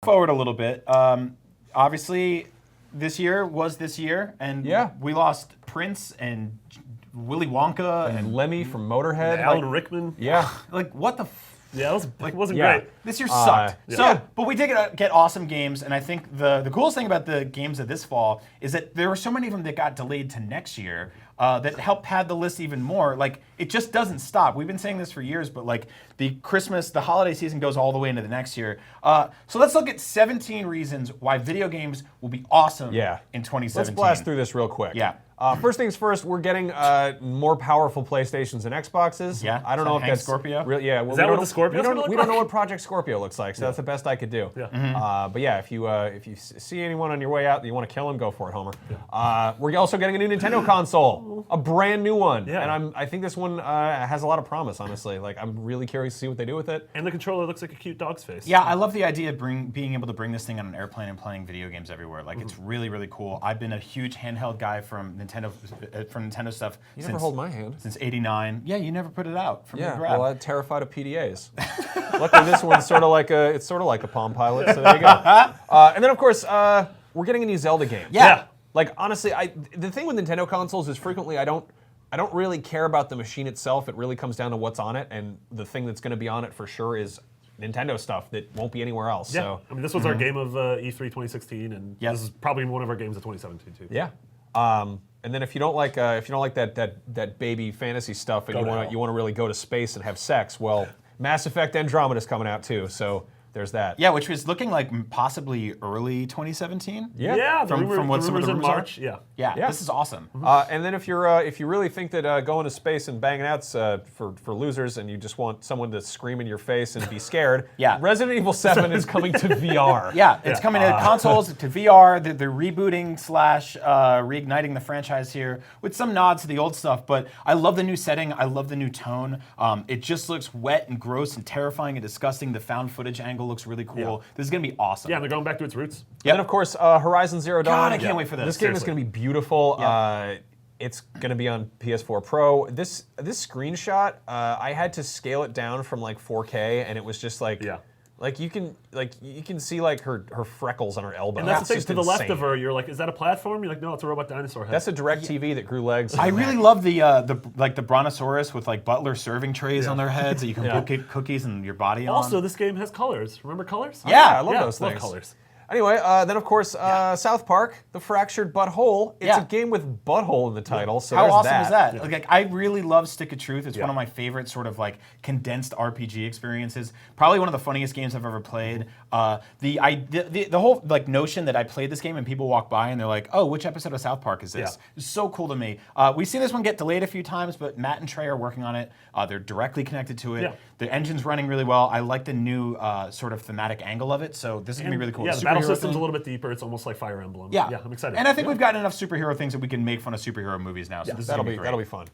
Forward a little bit. Obviously, this year was this year, and we lost Prince and Willy Wonka and Lemmy from Motorhead. And Alan Rickman. Yeah. Like, what the Yeah, it wasn't great. This year sucked. But we did get awesome games, and I think the coolest thing about the games of this fall is that there were so many of them that got delayed to next year that helped pad the list even more. Like, it just doesn't stop. We've been saying this for years, but like the holiday season goes all the way into the next year. So let's look at 17 reasons why video games will be awesome in 2017. Let's blast through this real quick. Yeah. First things first, we're getting more powerful PlayStations and Xboxes. Yeah. I don't know if that's Scorpio. Well, is that what the Scorpio? We don't know what Project Scorpio looks like, so that's the best I could do. Yeah. But yeah, if you see anyone on your way out that you want to kill him, go for it, Homer. Yeah. We're also getting a new Nintendo console, a brand new one, and I think this one has a lot of promise. Honestly, like I'm really curious to see what they do with it. And the controller looks like a cute dog's face. Yeah, I love the idea of being able to bring this thing on an airplane and playing video games everywhere. Like it's really, really cool. I've been a huge handheld guy from Nintendo stuff. You never hold my hand. Since '89. Yeah, you never put it out for me to grab. Well, I'm terrified of PDAs. Luckily, this one's sort of like a Palm Pilot. So there you go. And then of course, we're getting a new Zelda game. Yeah. Like honestly, the thing with Nintendo consoles is frequently I don't really care about the machine itself. It really comes down to what's on it, and the thing that's going to be on it for sure is Nintendo stuff that won't be anywhere else. Yeah. So I mean, this was our game of E3 2016, and this is probably one of our games of 2017 too. Yeah. And then if you don't like that baby fantasy stuff and you want to really go to space and have sex, well, Mass Effect Andromeda is coming out too. So there's that. Yeah, which was looking like possibly early 2017. Yeah. From what some of the in rumors March. are. Yeah, this is awesome. And then if you really think that going to space and banging out's for losers, and you just want someone to scream in your face and be scared, Resident Evil 7 is coming to VR. Yeah, it's coming to consoles, to VR. They're rebooting / reigniting the franchise here with some nods to the old stuff. But I love the new setting. I love the new tone. It just looks wet and gross and terrifying and disgusting. The found footage angle looks really cool. Yeah. This is going to be awesome. Yeah, and they're going back to its roots. Yeah. And of course, Horizon Zero Dawn. God, I can't wait for this. This game is going to be beautiful. It's going to be on PS4 Pro. This screenshot, I had to scale it down from like 4K, and it was just like, like you can see like her freckles on her elbow. And that's the thing. To the left of her, you're like, is that a platform? You're like, no, it's a robot dinosaur head. That's a direct TV that grew legs. I really love the Brontosaurus with like butler serving trays on their heads that you can put cookies and your body on. Also, this game has colors. Remember colors? Yeah, I love those things. Love colors. Anyway, then of course, South Park, The Fractured Butthole. It's a game with butthole in the title, so how awesome that. is that? Yeah. Like, I really love Stick of Truth. It's one of my favorite sort of like condensed RPG experiences. Probably one of the funniest games I've ever played. The whole like notion that I played this game and people walk by and they're like, oh, which episode of South Park is this? It's so cool to me. We've seen this one get delayed a few times, but Matt and Trey are working on it. They're directly connected to it. Yeah. The engine's running really well. I like the new sort of thematic angle of it, so this is going to be really cool. Yeah, the battle system's a little bit deeper. It's almost like Fire Emblem. Yeah, I'm excited. And I think we've gotten enough superhero things that we can make fun of superhero movies now. So this is that'll be fun.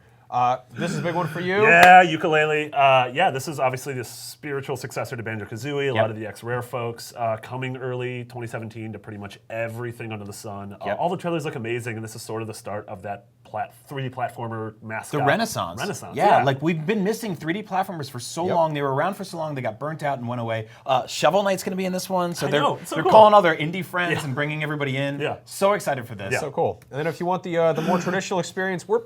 This is a big one for you. Yeah, Yooka-Laylee. This is obviously the spiritual successor to Banjo-Kazooie. A lot of the ex-Rare folks coming early 2017 to pretty much everything under the sun. All the trailers look amazing, and this is sort of the start of that 3D platformer mascot. The Renaissance. Yeah, like we've been missing 3D platformers for so long. They were around for so long. They got burnt out and went away. Shovel Knight's going to be in this one, so they're cool. calling all their indie friends and bringing everybody in. Yeah. So excited for this. So cool. And then if you want the more traditional experience, we're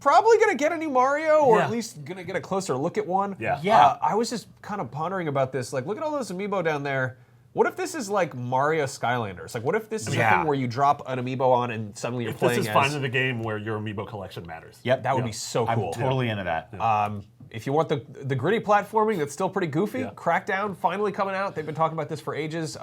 probably going to get a new Mario, or at least going to get a closer look at one. Yeah. I was just kind of pondering about this. Like, look at all those amiibo down there. What if this is like Mario Skylanders? Like, what if this is a thing where you drop an amiibo on and suddenly you're playing as... This is finally the game where your amiibo collection matters. Yep. That would be so cool. I'm totally into that. If you want the gritty platforming that's still pretty goofy, Crackdown finally coming out. They've been talking about this for ages.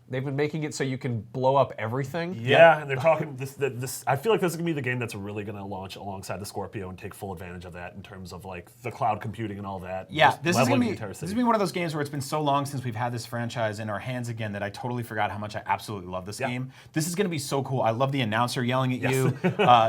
They've been making it so you can blow up everything. Yeah, and they're talking this. I feel like this is gonna be the game that's really gonna launch alongside the Scorpio and take full advantage of that in terms of like the cloud computing and all that. Yeah, this is gonna be one of those games where it's been so long since we've had this franchise in our hands again that I totally forgot how much I absolutely love this game. This is gonna be so cool. I love the announcer yelling at you,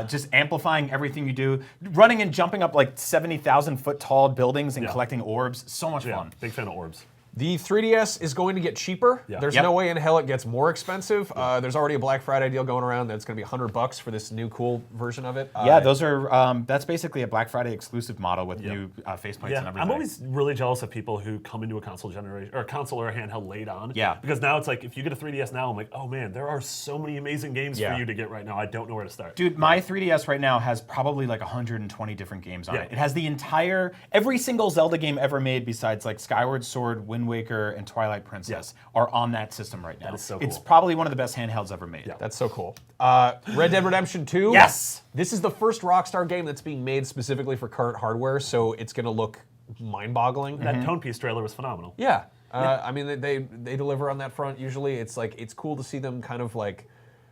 just amplifying everything you do, running and jumping up like 70,000 foot tall buildings and collecting orbs. So much fun. Big fan of orbs. The 3DS is going to get cheaper. Yeah. There's no way in hell it gets more expensive. There's already a Black Friday deal going around that's going to be $100 for this new cool version of it. Yeah, those are that's basically a Black Friday exclusive model with new faceplates and everything. I'm always really jealous of people who come into a console generation or a console or a handheld late on. Yeah. Because now it's like if you get a 3DS now, I'm like, oh man, there are so many amazing games for you to get right now. I don't know where to start. Dude, my 3DS right now has probably like 120 different games on it. It has the every single Zelda game ever made besides like Skyward Sword, Wind Waker, and Twilight Princess are on that system right now. That is so cool. It's probably one of the best handhelds ever made. Yeah. That's so cool. Red Dead Redemption 2. Yes! This is the first Rockstar game that's being made specifically for current hardware, so it's going to look mind-boggling. That Tone Piece trailer was phenomenal. Yeah. I mean, they deliver on that front usually. It's like, it's cool to see them kind of like,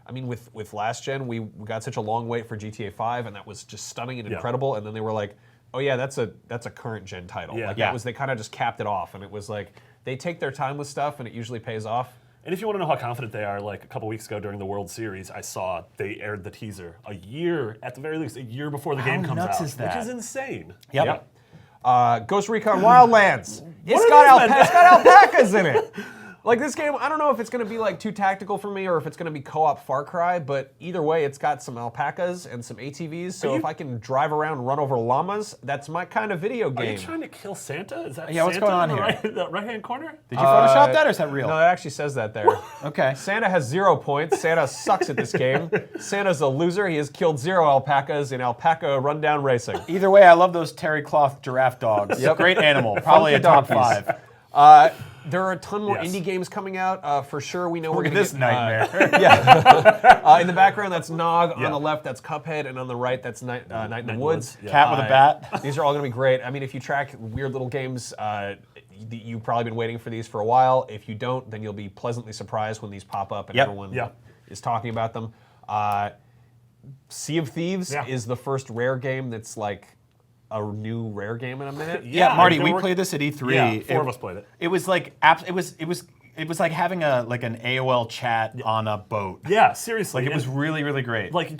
I mean, with last gen, we got such a long wait for GTA 5, and that was just stunning and incredible, and then they were like, oh yeah, that's a current gen title. Yeah. Like that was, they kind of just capped it off, and it was like, they take their time with stuff, and it usually pays off. And if you want to know how confident they are, like a couple weeks ago during the World Series, I saw they aired the teaser a year, at the very least, a year before the game comes out. How nuts is that? Which is insane. Yep. Ghost Recon Wildlands. It's got alpacas in it. Like this game, I don't know if it's going to be like too tactical for me or if it's going to be co-op Far Cry, but either way, it's got some alpacas and some ATVs. So if I can drive around and run over llamas, that's my kind of video game. Are you trying to kill Santa? Is that what's Santa going on in the here? the right-hand corner? Did you Photoshop that or is that real? No, it actually says that there. Okay. Santa has 0 points. Santa sucks at this game. Santa's a loser. He has killed 0 alpacas in alpaca rundown racing. Either way, I love those terry cloth giraffe dogs. Great animal. Probably a top 5. There are a ton more indie games coming out. For sure, we know we're going to this get nightmare. in the background, that's Nog. On the left, that's Cuphead, and on the right, that's Night in the Woods. Cat with a bat. These are all going to be great. I mean, if you track weird little games, you've probably been waiting for these for a while. If you don't, then you'll be pleasantly surprised when these pop up and everyone is talking about them. Sea of Thieves is the first Rare game that's like a new Rare game in a minute. Yeah, Marty, we played this at E3. Yeah, 4 of us played it. It was like it was like having an AOL chat on a boat. Yeah, seriously. Like it was really, really great. Like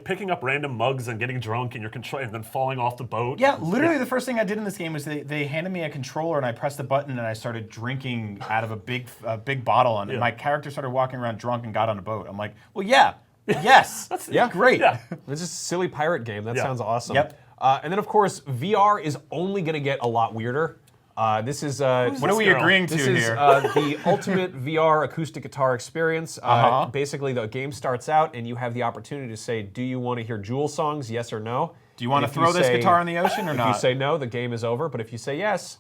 picking up random mugs and getting drunk in your control and then falling off the boat. Yeah, literally the first thing I did in this game was they handed me a controller and I pressed the button and I started drinking out of a big bottle and my character started walking around drunk and got on a boat. I'm like, well, yes, That's great. Yeah. It's just a silly pirate game. That sounds awesome. Yep. And then, of course, VR is only going to get a lot weirder. This is what are we agreeing to this here? is the ultimate VR acoustic guitar experience. Basically, the game starts out, and you have the opportunity to say, do you want to hear Jewel songs, yes or no? Do you want to throw this guitar in the ocean or not? If you say no, the game is over. But if you say yes,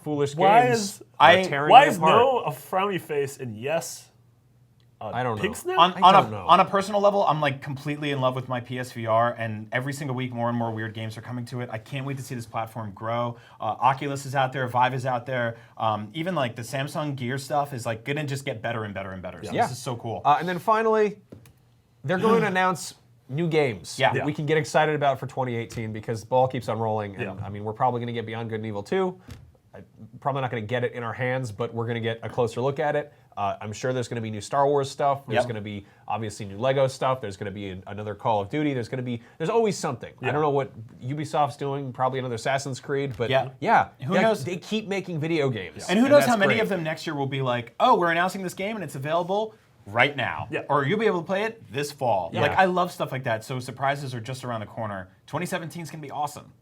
foolish Why games is are tearing why you is apart. no a frowny face and yes? I don't know. Pig snout? On a personal level, I'm like completely in love with my PSVR, and every single week more and more weird games are coming to it. I can't wait to see this platform grow. Oculus is out there, Vive is out there. Even like the Samsung Gear stuff is like gonna just get better and better and better. So this is so cool. And then finally, they're going to announce new games that we can get excited about for 2018 because the ball keeps on rolling. And I mean, we're probably going to get Beyond Good and Evil 2. Probably not going to get it in our hands, but we're going to get a closer look at it. I'm sure there's going to be new Star Wars stuff. There's going to be obviously new Lego stuff. There's going to be another Call of Duty. There's always something. I don't know what Ubisoft's doing. Probably another Assassin's Creed. But who knows? They keep making video games. And who knows how many of them next year will be like, oh, we're announcing this game and it's available right now. Or you'll be able to play it this fall. Like I love stuff like that. So surprises are just around the corner. 2017 is going to be awesome.